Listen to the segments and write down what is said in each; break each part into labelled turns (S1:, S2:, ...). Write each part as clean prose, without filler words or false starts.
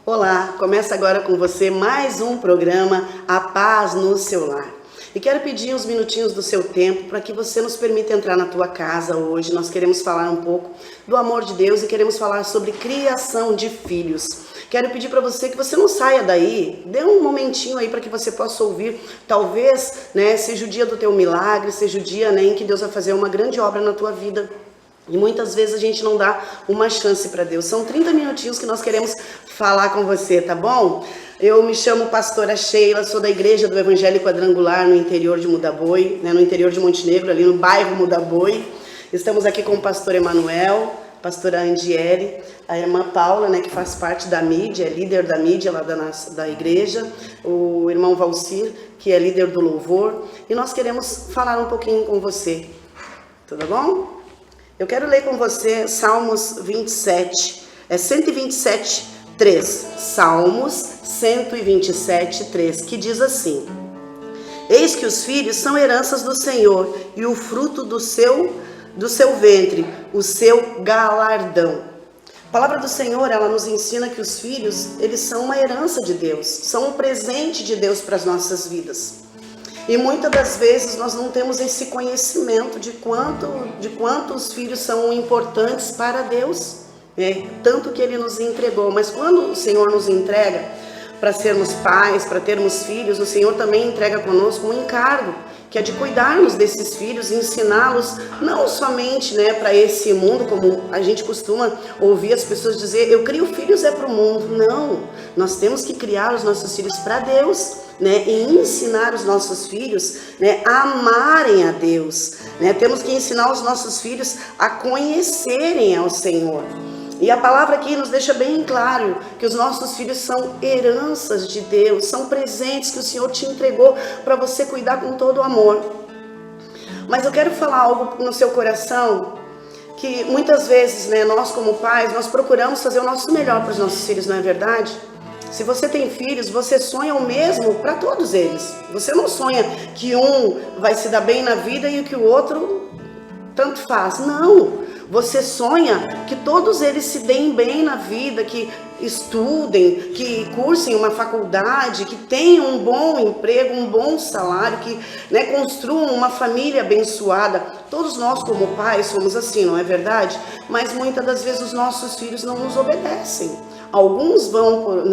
S1: Olá, começa agora com você mais um programa A Paz no Seu Lar. E quero pedir uns minutinhos do seu tempo para que você nos permita entrar na tua casa hoje. Nós queremos falar um pouco do amor de Deus e queremos falar sobre criação de filhos. Quero pedir para você que você não saia daí, dê um momentinho aí para que você possa ouvir. Talvez, seja o dia do teu milagre, seja o dia, em que Deus vai fazer uma grande obra na tua vida. E muitas vezes a gente não dá uma chance para Deus. São 30 minutinhos que nós queremos falar com você, tá bom? Eu me chamo pastora Sheila, sou da igreja do Evangelho Quadrangular no interior de Mudaboi, no interior de Montenegro, ali no bairro Mudaboi. Estamos aqui com o pastor Emanuel, pastora Andiele, a irmã Paula, que faz parte da mídia, é líder da mídia lá da igreja, o irmão Valcir, que é líder do louvor. E nós queremos falar um pouquinho com você, tudo bom? Eu quero ler com você Salmos 27, 127, 3. Salmos 127, 3, que diz assim: Eis que os filhos são heranças do Senhor, e o fruto do seu ventre, o seu galardão. A palavra do Senhor, ela nos ensina que os filhos, eles são uma herança de Deus, são um presente de Deus para as nossas vidas. E muitas das vezes nós não temos esse conhecimento de quanto os filhos são importantes para Deus, tanto que Ele nos entregou. Mas quando o Senhor nos entrega para sermos pais, para termos filhos, o Senhor também entrega conosco um encargo, que é de cuidarmos desses filhos e ensiná-los não somente para esse mundo, como a gente costuma ouvir as pessoas dizer, eu crio filhos para o mundo. Não, nós temos que criar os nossos filhos para Deus, e ensinar os nossos filhos a amarem a Deus. Temos que ensinar os nossos filhos a conhecerem ao Senhor. E a palavra aqui nos deixa bem claro que os nossos filhos são heranças de Deus, são presentes que o Senhor te entregou para você cuidar com todo o amor. Mas eu quero falar algo no seu coração, que muitas vezes, nós como pais, nós procuramos fazer o nosso melhor para os nossos filhos, não é verdade? Se você tem filhos, você sonha o mesmo para todos eles. Você não sonha que um vai se dar bem na vida e que o outro tanto faz. Não! Você sonha que todos eles se deem bem na vida, que estudem, que cursem uma faculdade, que tenham um bom emprego, um bom salário, que construam uma família abençoada. Todos nós como pais somos assim, não é verdade? Mas muitas das vezes os nossos filhos não nos obedecem. Alguns vão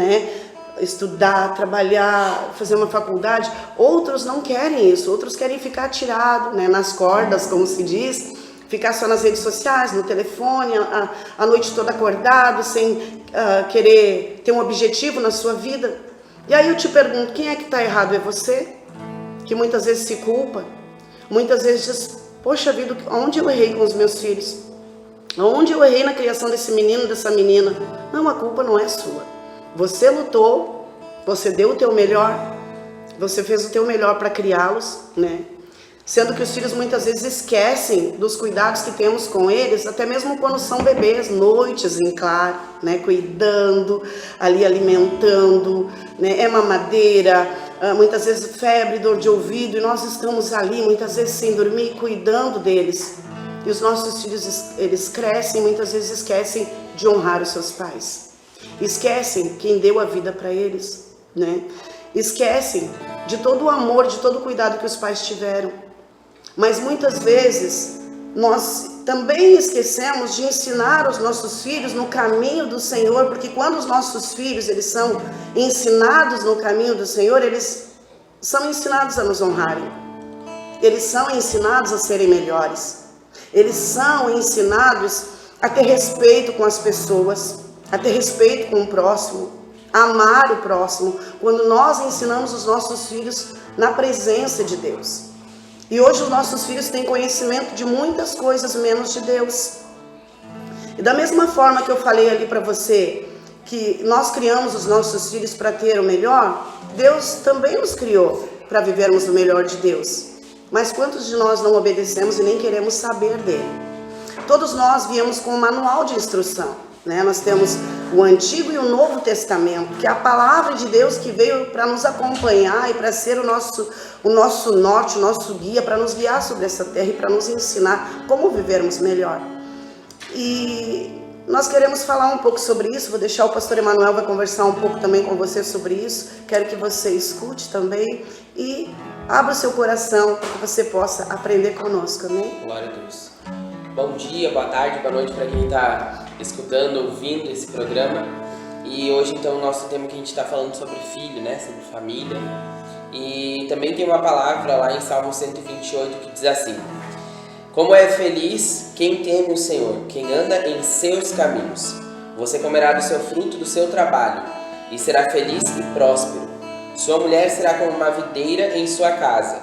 S1: estudar, trabalhar, fazer uma faculdade, outros não querem isso, outros querem ficar atirado nas cordas, como se diz, ficar só nas redes sociais, no telefone, a noite toda acordado, sem querer ter um objetivo na sua vida. E aí eu te pergunto, quem é que está errado? É você? Que muitas vezes se culpa, muitas vezes diz, poxa vida, onde eu errei com os meus filhos? Onde eu errei na criação desse menino, dessa menina? Não, a culpa não é sua. Você lutou, você deu o teu melhor, você fez o teu melhor para criá-los, Sendo que os filhos muitas vezes esquecem dos cuidados que temos com eles, até mesmo quando são bebês, noites em claro, cuidando, ali alimentando, é mamadeira, muitas vezes febre, dor de ouvido, e nós estamos ali muitas vezes sem dormir, cuidando deles. E os nossos filhos, eles crescem, muitas vezes esquecem de honrar os seus pais. Esquecem quem deu a vida para eles, Esquecem de todo o amor, de todo o cuidado que os pais tiveram. Mas muitas vezes nós também esquecemos de ensinar os nossos filhos no caminho do Senhor, porque quando os nossos filhos eles são ensinados no caminho do Senhor, eles são ensinados a nos honrarem. Eles são ensinados a serem melhores. Eles são ensinados a ter respeito com as pessoas, a ter respeito com o próximo, a amar o próximo, quando nós ensinamos os nossos filhos na presença de Deus. E hoje os nossos filhos têm conhecimento de muitas coisas menos de Deus. E da mesma forma que eu falei ali para você, que nós criamos os nossos filhos para ter o melhor, Deus também nos criou para vivermos o melhor de Deus. Mas quantos de nós não obedecemos e nem queremos saber dele? Todos nós viemos com um manual de instrução. Nós temos o Antigo e o Novo Testamento, que é a palavra de Deus que veio para nos acompanhar e para ser o nosso norte, o nosso guia, para nos guiar sobre essa terra e para nos ensinar como vivermos melhor. E nós queremos falar um pouco sobre isso. Vou deixar o pastor Emanuel vai conversar um pouco também com você sobre isso. Quero que você escute também e abra o seu coração para que você possa aprender conosco, amém?
S2: Glória a Deus. Bom dia, boa tarde, boa noite para quem está escutando, ouvindo esse programa. E hoje então o nosso tema que a gente está falando sobre filho, né? Sobre família. E também tem uma palavra lá em Salmo 128 que diz assim: como é feliz quem teme o Senhor, quem anda em seus caminhos. Você comerá do seu fruto do seu trabalho e será feliz e próspero. Sua mulher será como uma videira em sua casa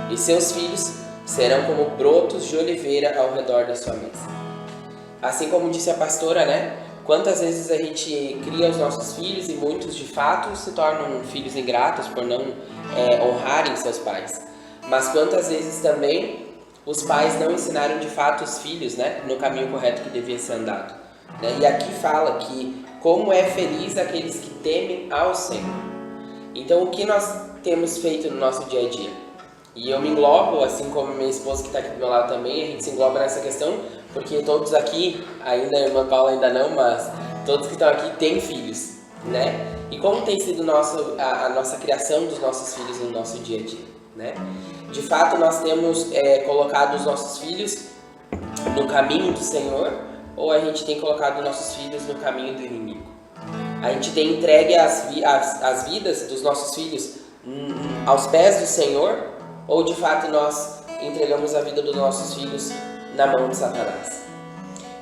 S2: e seus filhos serão como brotos de oliveira ao redor da sua mesa. Assim como disse a pastora, né? Quantas vezes a gente cria os nossos filhos e muitos de fato se tornam filhos ingratos por não honrarem seus pais. Mas quantas vezes também os pais não ensinaram de fato os filhos, né, no caminho correto que devia ser andado. Né? E aqui fala que como é feliz aqueles que temem ao Senhor. Então o que nós temos feito no nosso dia a dia? E eu me englobo, assim como minha esposa que está aqui do meu lado também, a gente se engloba nessa questão, porque todos aqui, ainda a irmã Paula ainda não, mas todos que estão aqui têm filhos, né? E como tem sido a nossa criação dos nossos filhos no nosso dia a dia, né? De fato, nós temos colocado os nossos filhos no caminho do Senhor, ou a gente tem colocado os nossos filhos no caminho do inimigo? A gente tem entregue as vidas dos nossos filhos aos pés do Senhor, ou de fato nós entregamos a vida dos nossos filhos na mão de Satanás?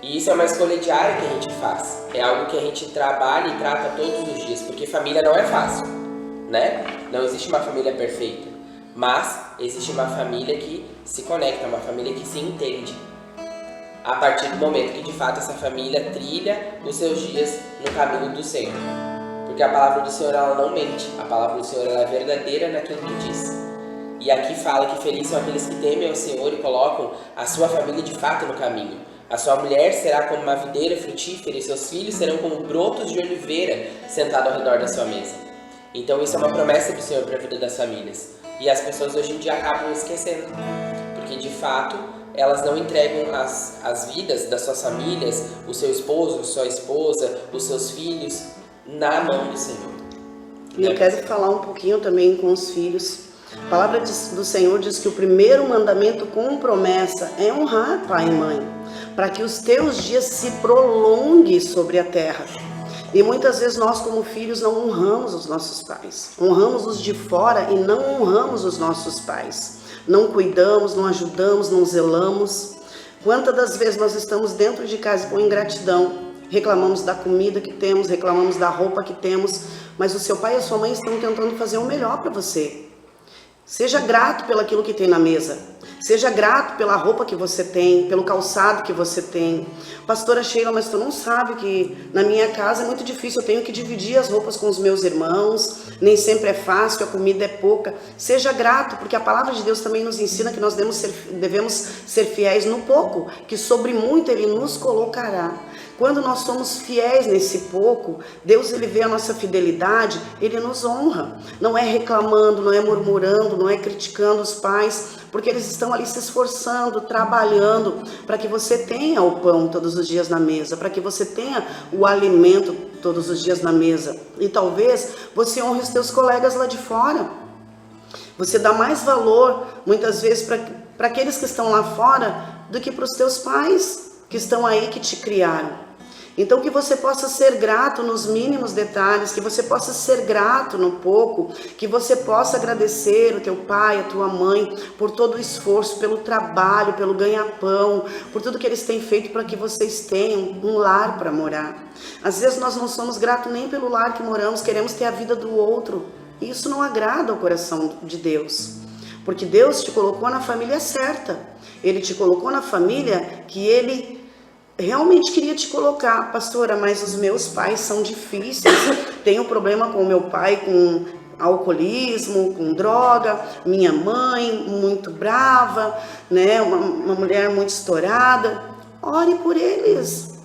S2: E isso é uma escolha diária que a gente faz. É algo que a gente trabalha e trata todos os dias, porque família não é fácil, né? Não existe uma família perfeita, mas existe uma família que se conecta, uma família que se entende. A partir do momento que de fato essa família trilha os seus dias no caminho do Senhor. Porque a palavra do Senhor ela não mente, a palavra do Senhor ela é verdadeira naquilo que diz. E aqui fala que felizes são aqueles que temem ao Senhor e colocam a sua família de fato no caminho. A sua mulher será como uma videira frutífera e seus filhos serão como brotos de oliveira sentados ao redor da sua mesa. Então isso é uma promessa do Senhor para a vida das famílias. E as pessoas hoje em dia acabam esquecendo, porque de fato elas não entregam as vidas das suas famílias, o seu esposo, sua esposa, os seus filhos na mão do Senhor.
S1: E eu quero falar um pouquinho também com os filhos. A palavra do Senhor diz que o primeiro mandamento com promessa é honrar pai e mãe, para que os teus dias se prolonguem sobre a terra. E muitas vezes nós como filhos não honramos os nossos pais, honramos os de fora e não honramos os nossos pais. Não cuidamos, não ajudamos, não zelamos. Quantas das vezes nós estamos dentro de casa com ingratidão, reclamamos da comida que temos, reclamamos da roupa que temos, mas o seu pai e a sua mãe estão tentando fazer o melhor para você. Seja grato pelo aquilo que tem na mesa. Seja grato pela roupa que você tem, pelo calçado que você tem. Pastora Sheila, mas tu não sabe que na minha casa é muito difícil, eu tenho que dividir as roupas com os meus irmãos, nem sempre é fácil, a comida é pouca. Seja grato, porque a palavra de Deus também nos ensina que nós devemos ser fiéis no pouco, que sobre muito Ele nos colocará. Quando nós somos fiéis nesse pouco, Deus ele vê a nossa fidelidade, Ele nos honra. Não é reclamando, não é murmurando, não é criticando os pais, porque eles estão ali se esforçando, trabalhando para que você tenha o pão todos os dias na mesa, para que você tenha o alimento todos os dias na mesa. E talvez você honre os teus colegas lá de fora. Você dá mais valor, muitas vezes, para aqueles que estão lá fora do que para os teus pais que estão aí, que te criaram. Então que você possa ser grato nos mínimos detalhes, que você possa ser grato no pouco, que você possa agradecer o teu pai, a tua mãe, por todo o esforço, pelo trabalho, pelo ganha-pão, por tudo que eles têm feito para que vocês tenham um lar para morar. Às vezes nós não somos gratos nem pelo lar que moramos, queremos ter a vida do outro, e isso não agrada ao coração de Deus, porque Deus te colocou na família certa, Ele te colocou na família que Ele realmente queria te colocar. Pastora, mas os meus pais são difíceis, tenho problema com o meu pai, com alcoolismo, com droga, minha mãe muito brava, né? Uma mulher muito estourada. Ore por eles,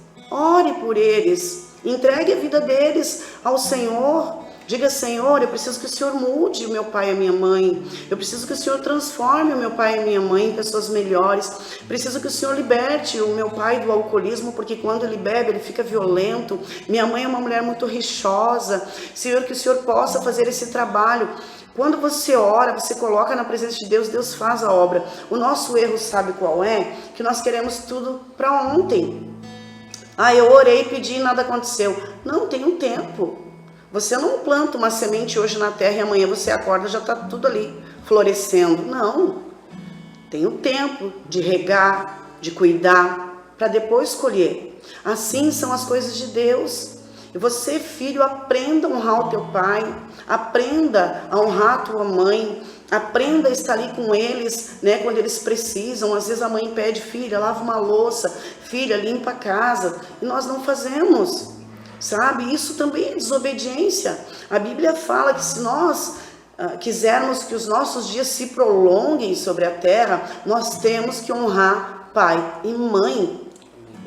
S1: entregue a vida deles ao Senhor, Diga: Senhor, eu preciso que o Senhor mude o meu pai e a minha mãe. Eu preciso que o Senhor transforme o meu pai e a minha mãe em pessoas melhores. Preciso que o Senhor liberte o meu pai do alcoolismo, porque quando ele bebe, ele fica violento. Minha mãe é uma mulher muito rixosa. Senhor, que o Senhor possa fazer esse trabalho. Quando você ora, você coloca na presença de Deus, Deus faz a obra. O nosso erro, sabe qual é? Que nós queremos tudo para ontem. Eu orei, pedi e nada aconteceu. Não, tem um tempo. Você não planta uma semente hoje na terra e amanhã você acorda e já está tudo ali florescendo. Não. Tem um tempo de regar, de cuidar, para depois colher. Assim são as coisas de Deus. E você, filho, aprenda a honrar o teu pai, aprenda a honrar a tua mãe, aprenda a estar ali com eles, né, quando eles precisam. Às vezes a mãe pede: filha, lava uma louça, filha, limpa a casa, e nós não fazemos, sabe? Isso também é desobediência. A Bíblia fala que se nós quisermos que os nossos dias se prolonguem sobre a terra, nós temos que honrar pai e mãe.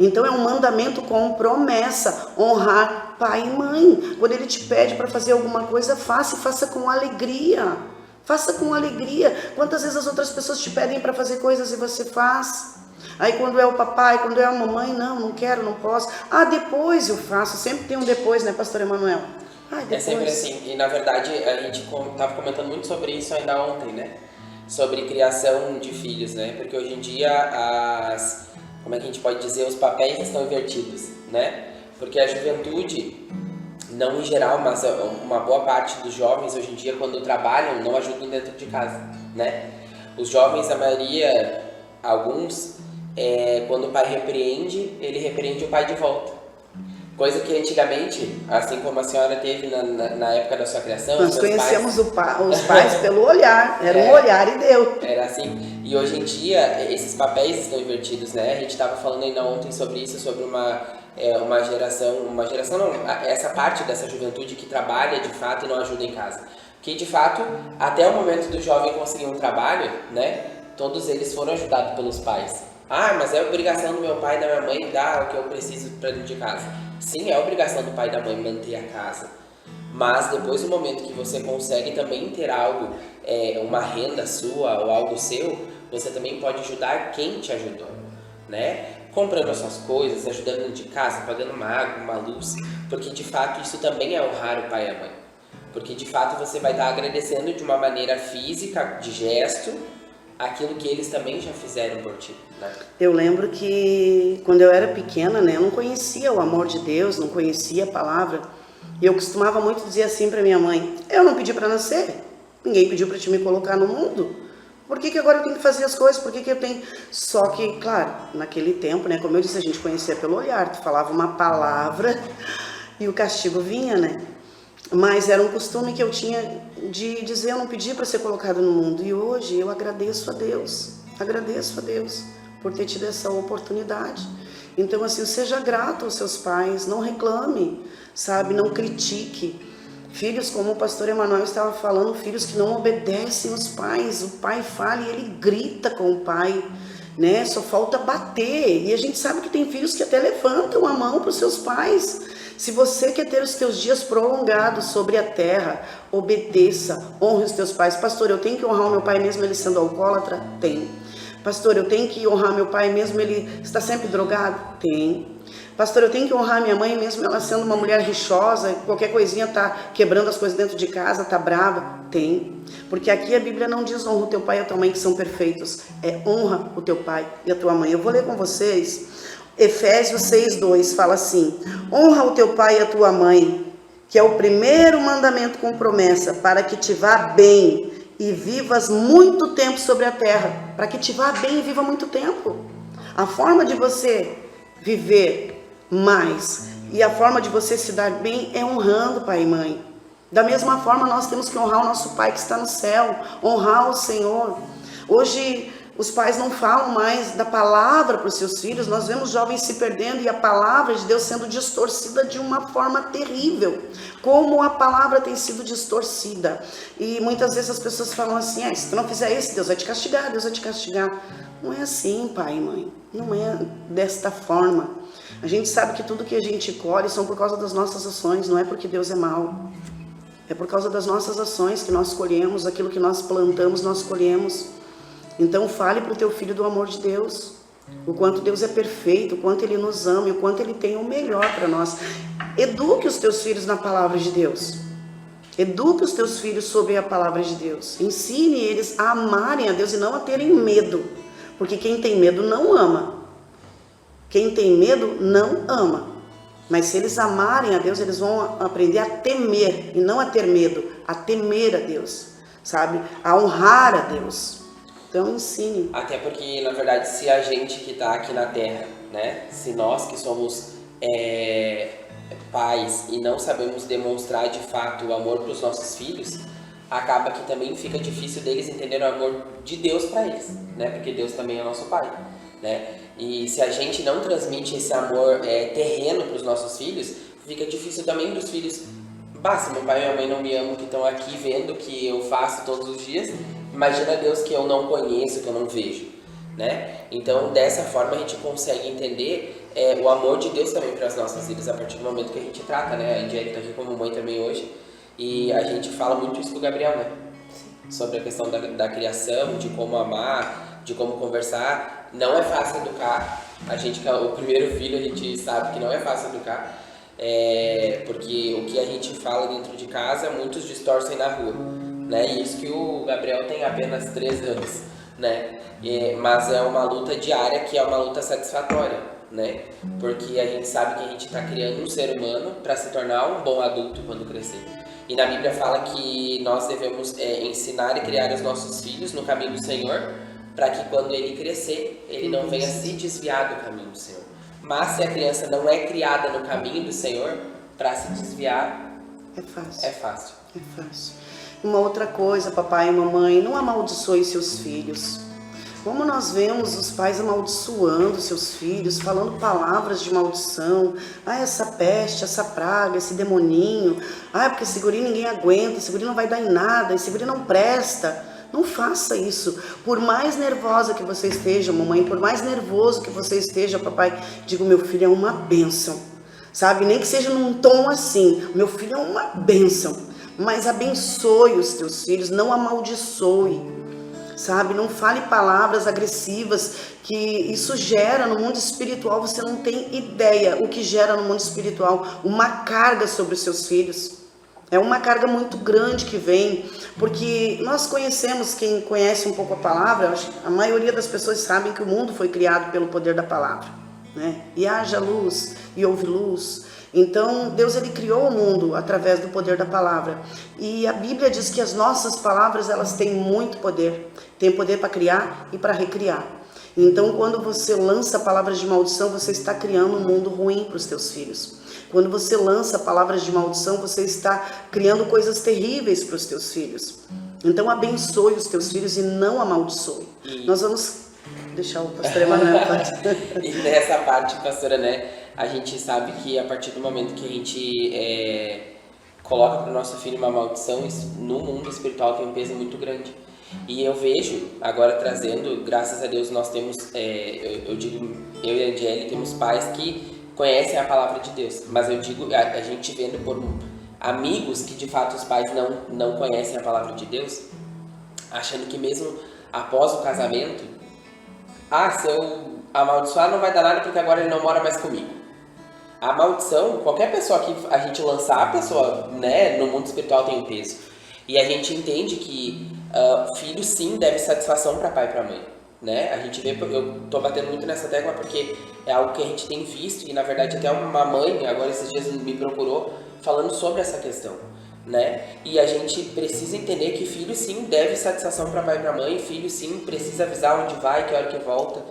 S1: Então é um mandamento com promessa, honrar pai e mãe. Quando ele te pede para fazer alguma coisa, faça, e faça com alegria. Faça com alegria. Quantas vezes as outras pessoas te pedem para fazer coisas e você faz? Aí quando é o papai, quando é a mamãe: não quero, não posso. Depois eu faço. Sempre tem um depois, né, pastor Emanuel?
S2: É sempre assim. E na verdade a gente estava comentando muito sobre isso ainda ontem, né? Sobre criação de filhos, né? Porque hoje em dia como é que a gente pode dizer, os papéis estão invertidos, né? Porque a juventude, não em geral, mas uma boa parte dos jovens hoje em dia, quando trabalham, não ajudam dentro de casa, né? Os jovens, a maioria, alguns, quando o pai repreende, ele repreende o pai de volta. Coisa que antigamente, assim como a senhora teve na época da sua criação...
S1: Nós conhecemos os pais pelo olhar, era um olhar e deu.
S2: Era assim. E hoje em dia, esses papéis estão invertidos, né? A gente estava falando ainda ontem sobre isso, sobre uma geração não, essa parte dessa juventude que trabalha de fato e não ajuda em casa. Que de fato, até o momento do jovem conseguir um trabalho, né? Todos eles foram ajudados pelos pais. Mas é obrigação do meu pai e da minha mãe dar o que eu preciso para dentro de casa. Sim, é obrigação do pai e da mãe manter a casa. Mas depois do momento que você consegue também ter algo, uma renda sua ou algo seu, você também pode ajudar quem te ajudou, né? Comprando as suas coisas, ajudando dentro de casa, pagando uma água, uma luz. Porque de fato isso também é honrar o pai e a mãe. Porque de fato você vai estar agradecendo de uma maneira física, de gesto, aquilo que eles também já fizeram por ti, né? Eu
S1: lembro que quando eu era pequena, né, eu não conhecia o amor de Deus, não conhecia a palavra. E eu costumava muito dizer assim para minha mãe: eu não pedi para nascer, ninguém pediu para te me colocar no mundo. Por que agora eu tenho que fazer as coisas? Por que eu tenho... Só que, claro, naquele tempo, né, como eu disse, a gente conhecia pelo olhar. Tu falava uma palavra e o castigo vinha, né? Mas era um costume que eu tinha de dizer: eu não pedi para ser colocado no mundo. E hoje eu agradeço a Deus por ter tido essa oportunidade. Então, assim, seja grato aos seus pais, não reclame, sabe? Não critique. Filhos, como o pastor Emanuel estava falando, filhos que não obedecem os pais. O pai fala e ele grita com o pai, né? Só falta bater. E a gente sabe que tem filhos que até levantam a mão para os seus pais. Se você quer ter os teus dias prolongados sobre a terra, obedeça, honre os teus pais. Pastor, eu tenho que honrar o meu pai mesmo ele sendo alcoólatra? Tem. Pastor, eu tenho que honrar meu pai mesmo ele está sempre drogado? Tem. Pastor, eu tenho que honrar minha mãe mesmo ela sendo uma mulher rixosa, qualquer coisinha tá quebrando as coisas dentro de casa, tá brava? Tem. Porque aqui a Bíblia não diz honra o teu pai e a tua mãe que são perfeitos, honra o teu pai e a tua mãe. Eu vou ler com vocês Efésios 6:2, fala assim: honra o teu pai e a tua mãe, que é o primeiro mandamento com promessa, para que te vá bem e vivas muito tempo sobre a terra. Para que te vá bem e viva muito tempo. A forma de você viver mais e a forma de você se dar bem é honrando pai e mãe. Da mesma forma nós temos que honrar o nosso pai que está no céu, honrar o Senhor. Hoje os pais não falam mais da palavra para os seus filhos. Nós vemos jovens se perdendo e a palavra de Deus sendo distorcida de uma forma terrível. Como a palavra tem sido distorcida. E muitas vezes as pessoas falam assim: se tu não fizer isso, Deus vai te castigar, Deus vai te castigar. Não é assim, pai e mãe. Não é desta forma. A gente sabe que tudo que a gente colhe são por causa das nossas ações, não é porque Deus é mau. É por causa das nossas ações que nós colhemos, aquilo que nós plantamos, nós colhemos. Então fale para o teu filho do amor de Deus, o quanto Deus é perfeito, o quanto Ele nos ama e o quanto Ele tem o melhor para nós. Eduque os teus filhos na palavra de Deus. Eduque os teus filhos sobre a palavra de Deus. Ensine eles a amarem a Deus e não a terem medo. Porque quem tem medo não ama. Quem tem medo não ama. Mas se eles amarem a Deus, eles vão aprender a temer. E não a ter medo, a temer a Deus. Sabe? A honrar a Deus. Então ensine.
S2: Até porque, na verdade, se a gente que está aqui na Terra, né? Se nós que somos pais e não sabemos demonstrar de fato o amor para os nossos filhos, acaba que também fica difícil deles entenderem o amor de Deus para eles, né? Porque Deus também é nosso Pai, né? E se a gente não transmite esse amor terreno para os nossos filhos, fica difícil também dos filhos. Se meu pai e minha mãe não me amam, que estão aqui vendo o que eu faço todos os dias, imagina Deus que eu não conheço, que eu não vejo, né? Então, dessa forma, a gente consegue entender o amor de Deus também para as nossas vidas, a partir do momento que a gente trata, né? A Angélica está aqui como mãe também hoje, e a gente fala muito isso com o Gabriel, né? Sobre a questão da criação, de como amar, de como conversar. Não é fácil educar. A gente, o primeiro filho, a gente sabe que não é fácil educar. Porque o que a gente fala dentro de casa, muitos distorcem na rua, né? E isso que o Gabriel tem apenas 3 anos, né? Mas é uma luta diária, que é uma luta satisfatória, né? Porque a gente sabe que a gente está criando um ser humano para se tornar um bom adulto quando crescer. E na Bíblia fala que nós devemos ensinar e criar os nossos filhos no caminho do Senhor, para que quando ele crescer, ele não venha se desviar do caminho do Senhor. Mas se a criança não é criada no caminho do Senhor, para se desviar,
S1: é fácil.
S2: É fácil.
S1: É fácil. Uma outra coisa, papai e mamãe, não amaldiçoe seus filhos. Como nós vemos os pais amaldiçoando seus filhos, falando palavras de maldição. Essa peste, essa praga, esse demoninho. Porque esse guri ninguém aguenta, esse guri não vai dar em nada, esse guri não presta. Não faça isso. Por mais nervosa que você esteja, mamãe, por mais nervoso que você esteja, papai, digo, meu filho é uma bênção. Sabe? Nem que seja num tom assim. Meu filho é uma bênção. Mas abençoe os teus filhos, não amaldiçoe. Sabe? Não fale palavras agressivas, que isso gera no mundo espiritual, você não tem ideia o que gera no mundo espiritual, uma carga sobre os seus filhos. É uma carga muito grande que vem, porque nós conhecemos, quem conhece um pouco a palavra, a maioria das pessoas sabem que o mundo foi criado pelo poder da palavra, né? E haja luz, e houve luz. Então, Deus ele criou o mundo através do poder da palavra. E a Bíblia diz que as nossas palavras, elas têm muito poder. Tem poder para criar e para recriar. Então, quando você lança palavras de maldição, você está criando um mundo ruim para os teus filhos. Quando você lança palavras de maldição, você está criando coisas terríveis para os teus filhos. Então, abençoe os teus filhos e não amaldiçoe. Nós vamos deixar o pastor Emanuel.
S2: E nessa parte, pastora, né? A gente sabe que a partir do momento que a gente coloca para o nosso filho uma maldição, isso, no mundo espiritual tem um peso muito grande. E eu vejo, agora trazendo, graças a Deus nós temos, eu digo, eu e a Angélica temos pais que conhecem a palavra de Deus. Mas eu digo, a gente vendo por amigos que de fato os pais não conhecem a palavra de Deus, achando que mesmo após o casamento, se eu amaldiçoar não vai dar nada porque agora ele não mora mais comigo. A maldição, qualquer pessoa que a gente lançar, a pessoa, né, no mundo espiritual tem um peso. E a gente entende que filho sim deve satisfação para pai e para mãe, né? A gente vê, eu tô batendo muito nessa tecla porque é algo que a gente tem visto e na verdade até uma mãe, agora esses dias me procurou falando sobre essa questão, né? E a gente precisa entender que filho sim deve satisfação para pai e para mãe, filho sim precisa avisar onde vai, que hora que volta.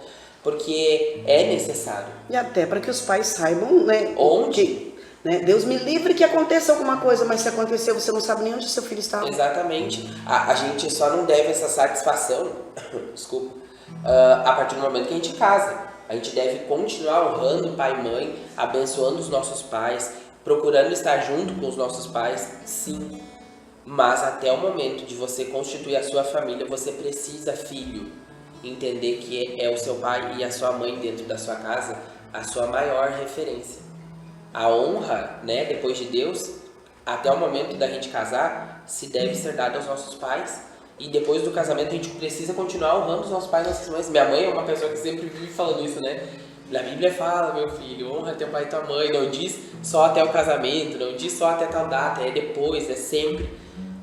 S2: Porque é necessário.
S1: E até para que os pais saibam, né?
S2: Onde?
S1: Né? Deus me livre que aconteça alguma coisa, mas se acontecer, você não sabe nem onde seu filho está.
S2: Exatamente. A gente só não deve essa satisfação, desculpa, a partir do momento que a gente casa. A gente deve continuar honrando pai e mãe, abençoando os nossos pais, procurando estar junto com os nossos pais, sim. Mas até o momento de você constituir a sua família, você precisa, filho, entender que é o seu pai e a sua mãe dentro da sua casa a sua maior referência. A honra, né, depois de Deus, até o momento da gente casar, se deve ser dado aos nossos pais. E depois do casamento a gente precisa continuar honrando os nossos pais e nossas mães. Minha mãe é uma pessoa que sempre vive falando isso, né? Na Bíblia fala, meu filho, honra teu pai e tua mãe. Não diz só até o casamento, não diz só até tal data, é depois, é sempre.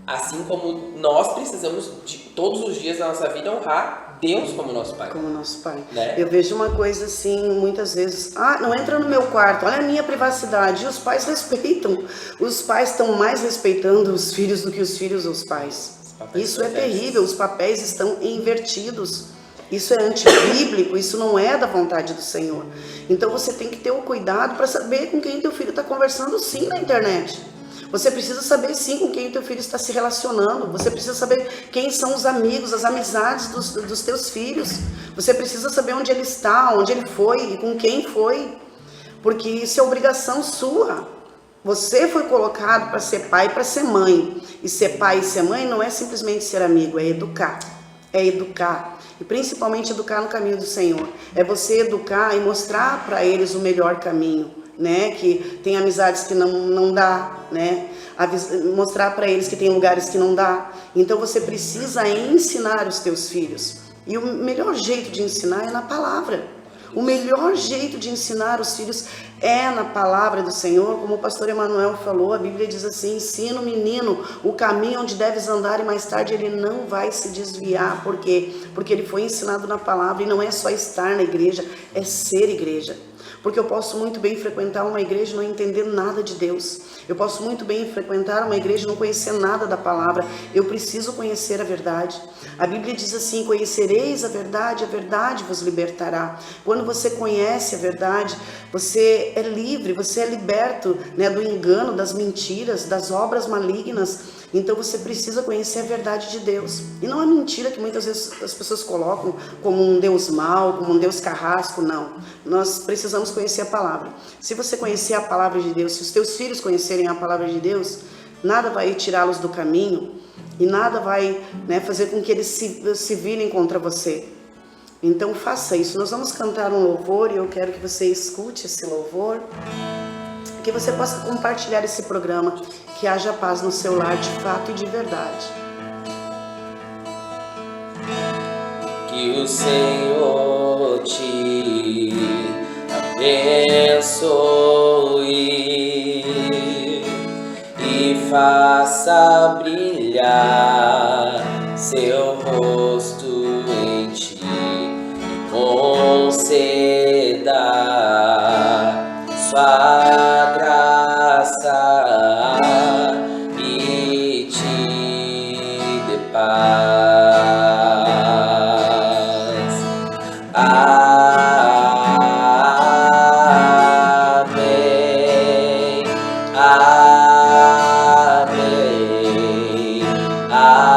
S2: Assim como nós precisamos, de, todos os dias da nossa vida, honrar Deus como nosso pai.
S1: Como nosso pai.
S2: Né?
S1: Eu vejo uma coisa assim, muitas vezes, não entra no meu quarto, olha a minha privacidade. E os pais respeitam. Os pais estão mais respeitando os filhos do que os filhos os pais. Isso é terrível, os papéis estão invertidos. Isso é antibíblico, isso não é da vontade do Senhor. Então você tem que ter o cuidado para saber com quem teu filho está conversando sim na internet. Você precisa saber sim com quem teu filho está se relacionando. Você precisa saber quem são os amigos, as amizades dos teus filhos. Você precisa saber onde ele está, onde ele foi e com quem foi. Porque isso é obrigação sua. Você foi colocado para ser pai e para ser mãe. E ser pai e ser mãe não é simplesmente ser amigo, é educar. É educar. E principalmente educar no caminho do Senhor. É você educar e mostrar para eles o melhor caminho, né? Que tem amizades que não dá, né? Mostrar para eles que tem lugares que não dá. Então você precisa ensinar os teus filhos. E o melhor jeito de ensinar é na palavra. O melhor jeito de ensinar os filhos é na palavra do Senhor, como o pastor Emanuel falou, a Bíblia diz assim, ensina o menino o caminho onde deves andar e mais tarde ele não vai se desviar. Por quê? Porque ele foi ensinado na palavra e não é só estar na igreja, é ser igreja. Porque eu posso muito bem frequentar uma igreja e não entender nada de Deus. Eu posso muito bem frequentar uma igreja e não conhecer nada da palavra. Eu preciso conhecer a verdade. A Bíblia diz assim, conhecereis a verdade vos libertará. Quando você conhece a verdade, você é livre, você é liberto, né, do engano, das mentiras, das obras malignas. Então você precisa conhecer a verdade de Deus. E não a mentira que muitas vezes as pessoas colocam como um Deus mau, como um Deus carrasco, não. Nós precisamos conhecer a palavra. Se você conhecer a palavra de Deus, se os teus filhos conhecerem a palavra de Deus, nada vai tirá-los do caminho e nada vai, né, fazer com que eles se virem contra você. Então faça isso. Nós vamos cantar um louvor e eu quero que você escute esse louvor, que você possa compartilhar esse programa, que haja paz no seu lar de fato e de verdade.
S2: Que o Senhor te abençoe e faça brilhar seu rosto em ti e conceda sua graça e te dê paz. Amém. Amém. Amém. Amém.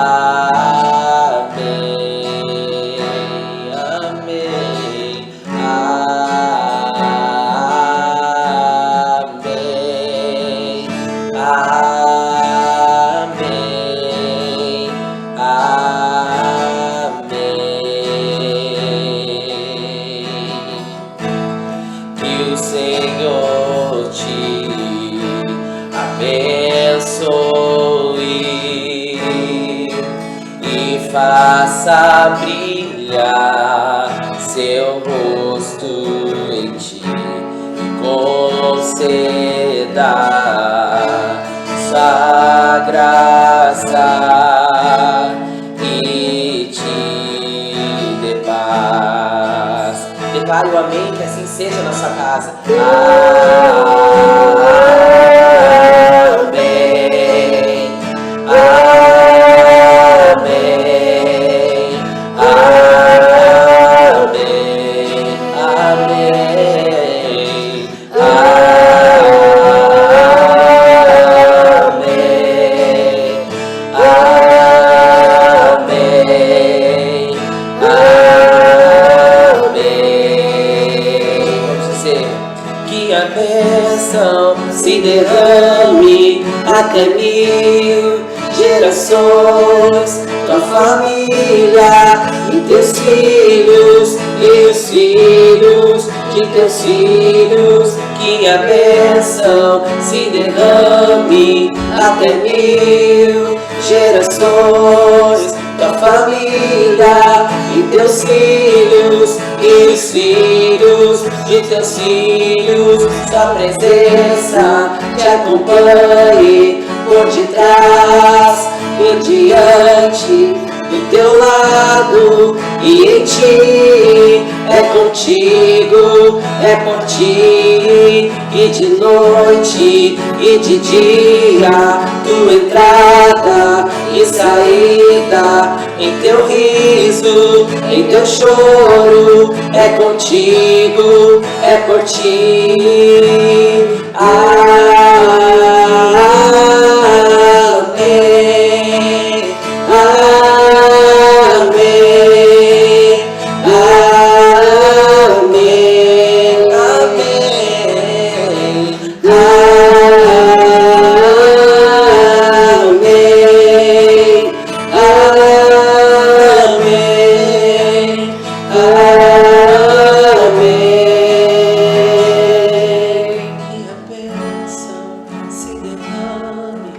S2: Senhor te abençoe e faça brilhar seu rosto em ti e conceda sua graça e te dê paz. Declare o amém, que assim seja na sua casa. Amém. Amém. Amém. Amém. Que a bênção se derrame até 1000 gerações, tua família e teus filhos e os filhos de teus filhos. Que a bênção se se derrame até 1000 gerações. Tua família e teus filhos e os filhos de teus filhos, tua presença te acompanhe por detrás, por diante, do teu lado e em ti. É contigo, é por ti, e de noite e de dia, tua entrada e saída, em teu riso, em teu choro, é contigo, é por ti. Amém, amém, amém, amém, amém, amém, amém. E a bênção se derrame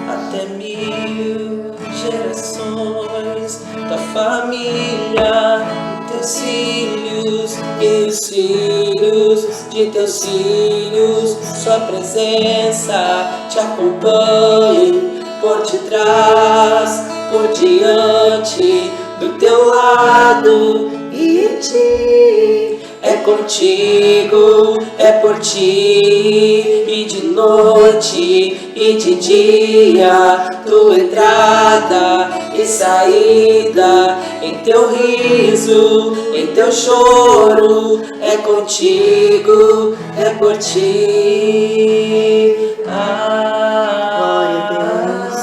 S2: até 1000 gerações, tua família, teus filhos e os filhos de teus filhos, sua presença te acompanhe por detrás, por diante, do teu lado e em ti. É contigo, é por ti, e de noite e de dia, tua entrada e saída, em teu riso, em teu choro, é contigo, é por ti.
S1: Glória a Deus.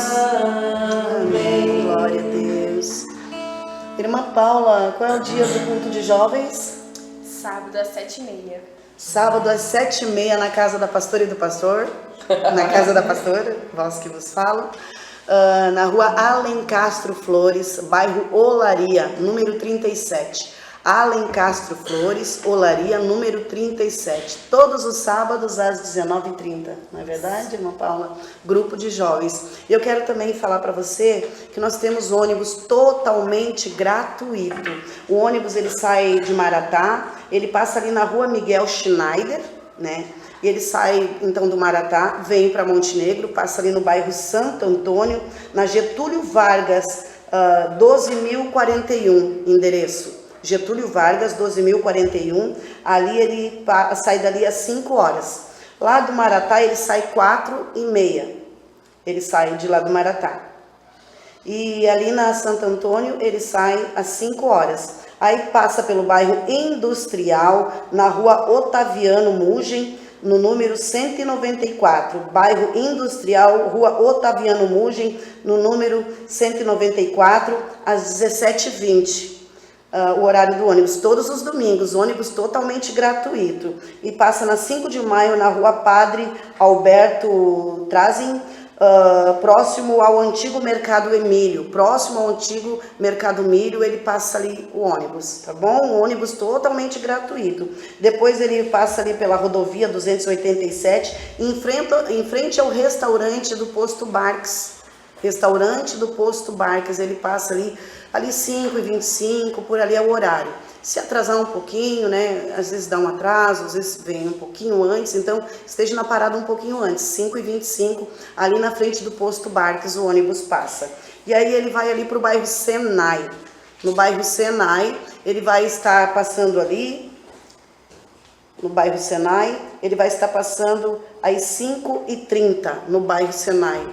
S2: Amém.
S1: Glória a Deus. Irmã Paula, qual é o dia do culto de jovens?
S3: Sábado às 7h30.
S1: Sábado às 7h30 na casa da pastora e do pastor, na casa da pastora, vós que vos falo, na rua Alencastro Flores, bairro Olaria, número 37. Alencastro Flores, Olaria, número 37. Todos os sábados às 19h30, não é verdade, irmã Paula? Grupo de jovens. Eu quero também falar para você que nós temos ônibus totalmente gratuito. O ônibus ele sai de Maratá, ele passa ali na rua Miguel Schneider, né? E ele sai então do Maratá, vem para Montenegro, passa ali no bairro Santo Antônio, na Getúlio Vargas, 12.041, endereço. Getúlio Vargas, 12.041, ali ele sai dali às 5 horas. Lá do Maratá ele sai 4h30, ele sai de lá do Maratá. E ali na Santo Antônio ele sai às 5 horas. Aí passa pelo bairro Industrial, na rua Otaviano Mugem, no número 194, bairro Industrial, rua Otaviano Mugem, no número 194, às 17h20. O horário do ônibus, todos os domingos, ônibus totalmente gratuito. E passa na 5 de maio, na rua Padre Alberto Trazin, próximo ao antigo Mercado Emílio. Próximo ao antigo Mercado Milho, ele passa ali o ônibus, tá bom? Um ônibus totalmente gratuito. Depois ele passa ali pela rodovia 287, em frente ao restaurante do Posto Barques. Restaurante do Posto Barques, ele passa ali 5h25, por ali é o horário. Se atrasar um pouquinho, né, às vezes dá um atraso, às vezes vem um pouquinho antes, então esteja na parada um pouquinho antes, 5h25, ali na frente do Posto Barques o ônibus passa. E aí ele vai ali para o bairro Senai. No bairro Senai, ele vai estar passando ali, no bairro Senai, ele vai estar passando às 5h30 no bairro Senai,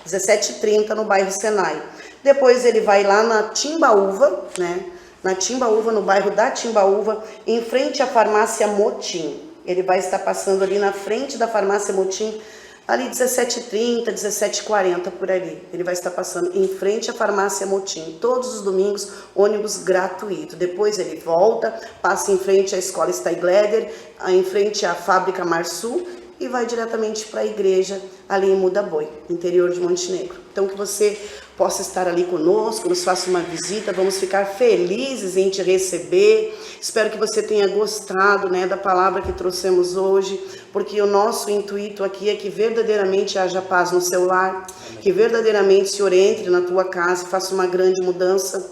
S1: 17h30 no bairro Senai. Depois ele vai lá na Timbaúva, né? Na Timbaúva, no bairro da Timbaúva, em frente à farmácia Motim. Ele vai estar passando ali na frente da farmácia Motim, ali 17h30, 17h40 por ali. Ele vai estar passando em frente à farmácia Motim. Todos os domingos, ônibus gratuito. Depois ele volta, passa em frente à escola Steigleder, em frente à fábrica Marsul, e vai diretamente para a igreja ali em Mudaboi, interior de Montenegro. Então que você possa estar ali conosco, nos faça uma visita. Vamos ficar felizes em te receber. Espero que você tenha gostado, né, da palavra que trouxemos hoje, porque o nosso intuito aqui é que verdadeiramente haja paz no seu lar, que verdadeiramente o Senhor entre na tua casa e faça uma grande mudança,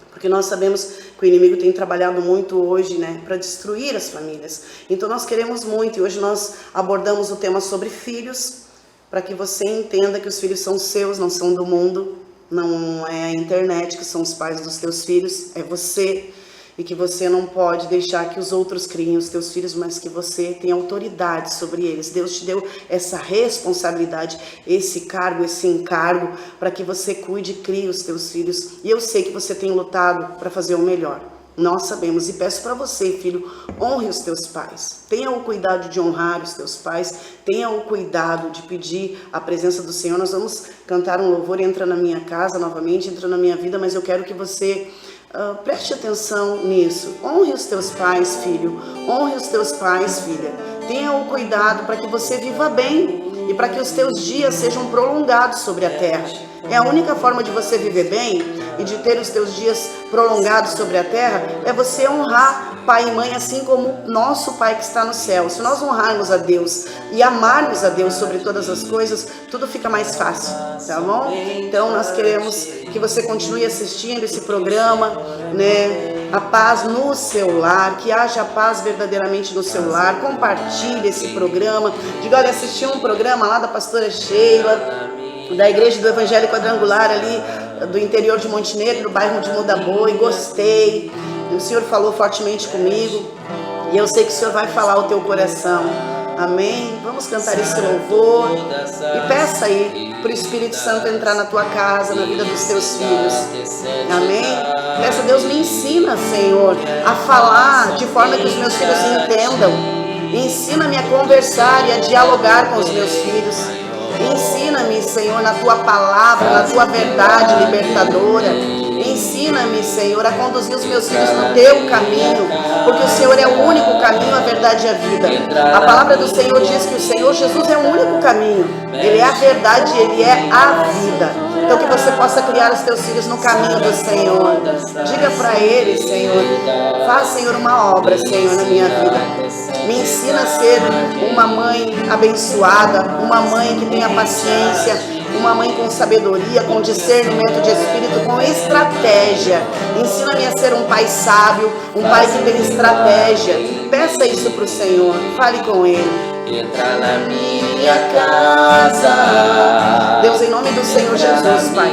S1: porque nós sabemos que o inimigo tem trabalhado muito hoje, né, para destruir as famílias. Então nós queremos muito, e hoje nós abordamos o tema sobre filhos, para que você entenda que os filhos são seus, não são do mundo, não é a internet que são os pais dos teus filhos, é você. E que você não pode deixar que os outros criem os teus filhos, mas que você tem autoridade sobre eles. Deus te deu essa responsabilidade, esse cargo, esse encargo, para que você cuide e crie os teus filhos. E eu sei que você tem lutado para fazer o melhor. Nós sabemos, e peço para você, filho, honre os teus pais. Tenha o cuidado de honrar os teus pais. Tenha o cuidado de pedir a presença do Senhor. Nós vamos cantar um louvor, entra na minha casa novamente, entra na minha vida, mas eu quero que você... preste atenção nisso. Honre os teus pais, filho. Honre os teus pais, filha. Tenha o cuidado para que você viva bem e para que os teus dias sejam prolongados sobre a terra. É a única forma de você viver bem e de ter os teus dias prolongados sobre a terra, é você honrar pai e mãe, assim como nosso Pai que está no céu. Se nós honrarmos a Deus e amarmos a Deus sobre todas as coisas, tudo fica mais fácil, tá bom? Então nós queremos que você continue assistindo esse programa, né? A paz no seu lar, que haja paz verdadeiramente no seu lar. Compartilhe esse programa. Diga, olha, assisti um programa lá da pastora Sheila, da Igreja do Evangelho Quadrangular ali do interior de Montenegro, no bairro de Muda Boa, e gostei. O Senhor falou fortemente comigo e eu sei que o Senhor vai falar ao teu coração. Amém? Vamos cantar esse louvor e peça aí para o Espírito Santo entrar na tua casa, na vida dos teus filhos. Amém? Peça a Deus, me ensina, Senhor, a falar de forma que os meus filhos entendam. Ensina-me a conversar e a dialogar com os meus filhos. Ensina-me, Senhor, na tua palavra, na tua verdade libertadora. Ensina-me, Senhor, a conduzir os meus filhos no teu caminho, porque o Senhor é o único caminho, a verdade e a vida. A palavra do Senhor diz que o Senhor Jesus é o único caminho. Ele é a verdade, Ele é a vida. Então que você possa criar os teus filhos no caminho do Senhor. Diga para Ele, Senhor, faz, Senhor, uma obra, Senhor, na minha vida. Me ensina a ser uma mãe abençoada, uma mãe que tenha paciência, uma mãe com sabedoria, com discernimento de espírito, com estratégia. Ensina-me a ser um pai sábio, um pai que tem estratégia. Peça isso para o Senhor, fale com Ele.
S2: Entra na minha casa.
S1: Deus, em nome do Senhor Jesus, Pai,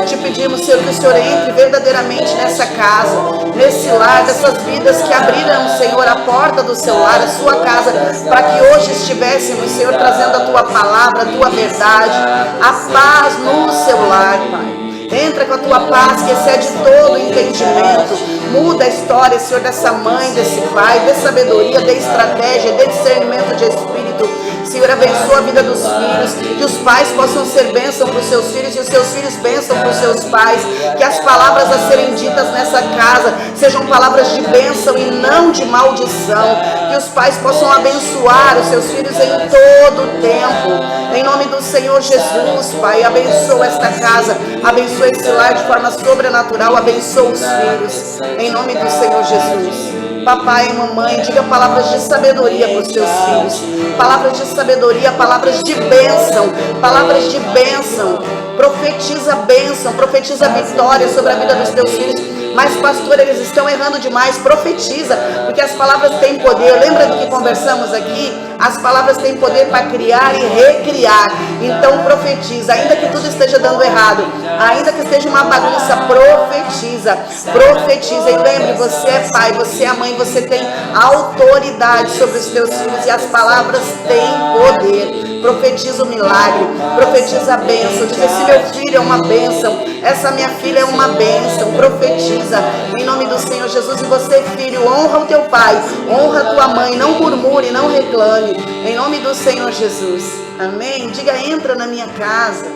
S1: te pedimos, Senhor, que o Senhor entre verdadeiramente nessa casa, nesse lar, dessas vidas que abriram, Senhor, a porta do seu lar, a sua casa, para que hoje estivéssemos, Senhor, trazendo a tua palavra, a tua verdade, a paz no seu lar, Pai. Entra com a tua paz que excede todo entendimento. Muda a história, Senhor, dessa mãe, desse pai, dê sabedoria, dê estratégia, dê discernimento de espírito. Senhor, abençoa a vida dos filhos, que os pais possam ser bênção para os seus filhos e os seus filhos bênção para os seus pais. Que as palavras a serem ditas nessa casa sejam palavras de bênção e não de maldição. Que os pais possam abençoar os seus filhos em todo o tempo. Em nome do Senhor Jesus, Pai, abençoa esta casa, abençoa esse lar de forma sobrenatural, abençoa os filhos. Em nome do Senhor Jesus. Papai e mamãe, diga palavras de sabedoria para os teus filhos. Palavras de sabedoria, palavras de bênção. Palavras de bênção. Profetiza bênção, profetiza vitória sobre a vida dos teus filhos. Mas, pastor, eles estão errando demais. Profetiza, porque as palavras têm poder. Lembra do que conversamos aqui? As palavras têm poder para criar e recriar. Então profetiza, ainda que tudo esteja dando errado, ainda que esteja uma bagunça, profetiza. Profetiza. E lembre, você é pai, você é mãe, você tem autoridade sobre os teus filhos e as palavras têm poder. Profetiza o milagre, profetiza a bênção. Diz, esse meu filho é uma bênção, essa minha filha é uma bênção. Profetiza em nome do Senhor Jesus. E você, filho, honra o teu pai, honra a tua mãe, não murmure, não reclame, em nome do Senhor Jesus. Amém? Diga, entra na minha casa.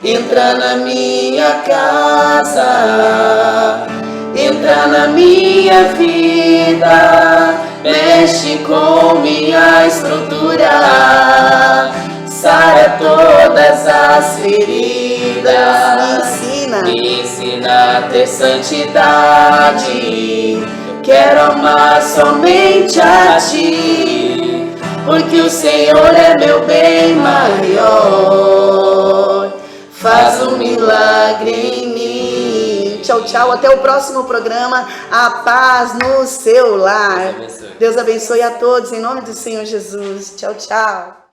S2: Entra na minha casa, entra na minha vida, mexe com minha estrutura, sara todas as feridas,
S1: pra ter santidade. Quero amar somente a Ti, porque o Senhor é meu bem maior. Faz um milagre em mim. Tchau, tchau. Até o próximo programa. A paz no seu lar. Deus abençoe a todos, em nome do Senhor Jesus. Tchau, tchau.